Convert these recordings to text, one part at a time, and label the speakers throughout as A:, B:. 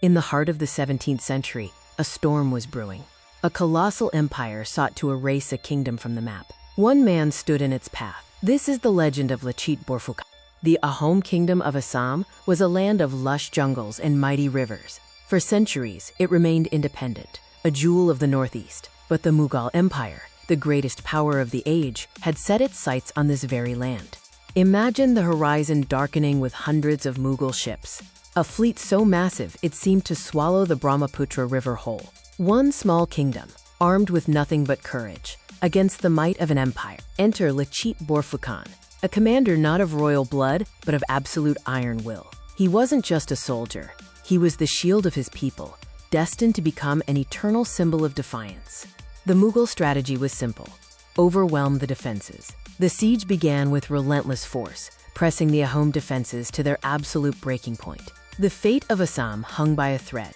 A: In the heart of the 17th century, a storm was brewing. A colossal empire sought to erase a kingdom from the map. One man stood in its path. This is the legend of Lachit Borphukan. The Ahom kingdom of Assam was a land of lush jungles and mighty rivers. For centuries, it remained independent, a jewel of the northeast. But the Mughal Empire, the greatest power of the age, had set its sights on this very land. Imagine the horizon darkening with hundreds of Mughal ships. A fleet so massive it seemed to swallow the Brahmaputra River whole. One small kingdom, armed with nothing but courage, against the might of an empire. Enter Lachit Borphukan, a commander not of royal blood, but of absolute iron will. He wasn't just a soldier. He was the shield of his people, destined to become an eternal symbol of defiance. The Mughal strategy was simple: overwhelm the defenses. The siege began with relentless force, pressing the Ahom defenses to their absolute breaking point. The fate of Assam hung by a thread.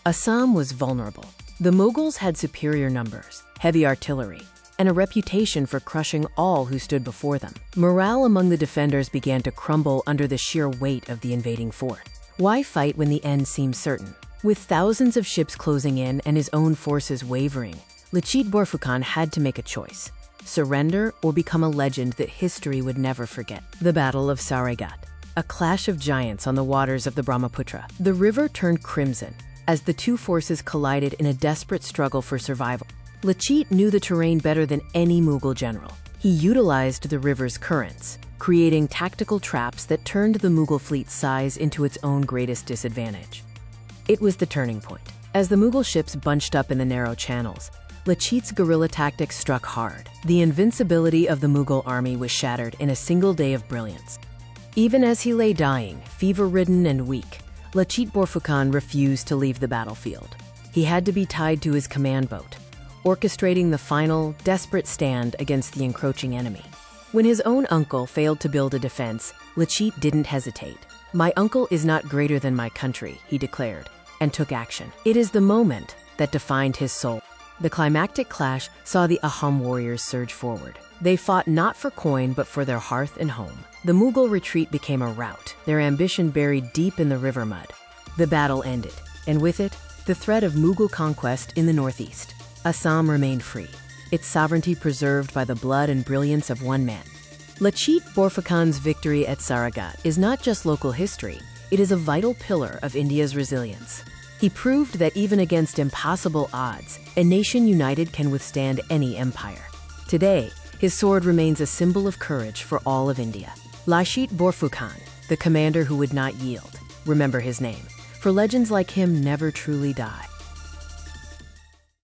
A: Assam was vulnerable. The Mughals had superior numbers, heavy artillery, and a reputation for crushing all who stood before them. Morale among the defenders began to crumble under the sheer weight of the invading force. Why fight when the end seemed certain? With thousands of ships closing in and his own forces wavering, Lachit Borphukan had to make a choice: surrender or become a legend that history would never forget. The Battle of Saraighat, a clash of giants on the waters of the Brahmaputra. The river turned crimson as the two forces collided in a desperate struggle for survival. Lachit knew the terrain better than any Mughal general. He utilized the river's currents, creating tactical traps that turned the Mughal fleet's size into its own greatest disadvantage. It was the turning point. As the Mughal ships bunched up in the narrow channels, Lachit's guerrilla tactics struck hard. The invincibility of the Mughal army was shattered in a single day of brilliance. Even as he lay dying, fever-ridden and weak, Lachit Borphukan refused to leave the battlefield. He had to be tied to his command boat, orchestrating the final, desperate stand against the encroaching enemy. When his own uncle failed to build a defense, Lachit didn't hesitate. "My uncle is not greater than my country," he declared, and took action. It is the moment that defined his soul. The climactic clash saw the Ahom warriors surge forward. They fought not for coin, but for their hearth and home. The Mughal retreat became a rout, their ambition buried deep in the river mud. The battle ended, and with it, the threat of Mughal conquest in the northeast. Assam remained free, its sovereignty preserved by the blood and brilliance of one man. Lachit Borphukan's victory at Saraighat is not just local history, it is a vital pillar of India's resilience. He proved that even against impossible odds, a nation united can withstand any empire. Today, his sword remains a symbol of courage for all of India. Lachit Borphukan, the commander who would not yield. Remember his name, for legends like him never truly die.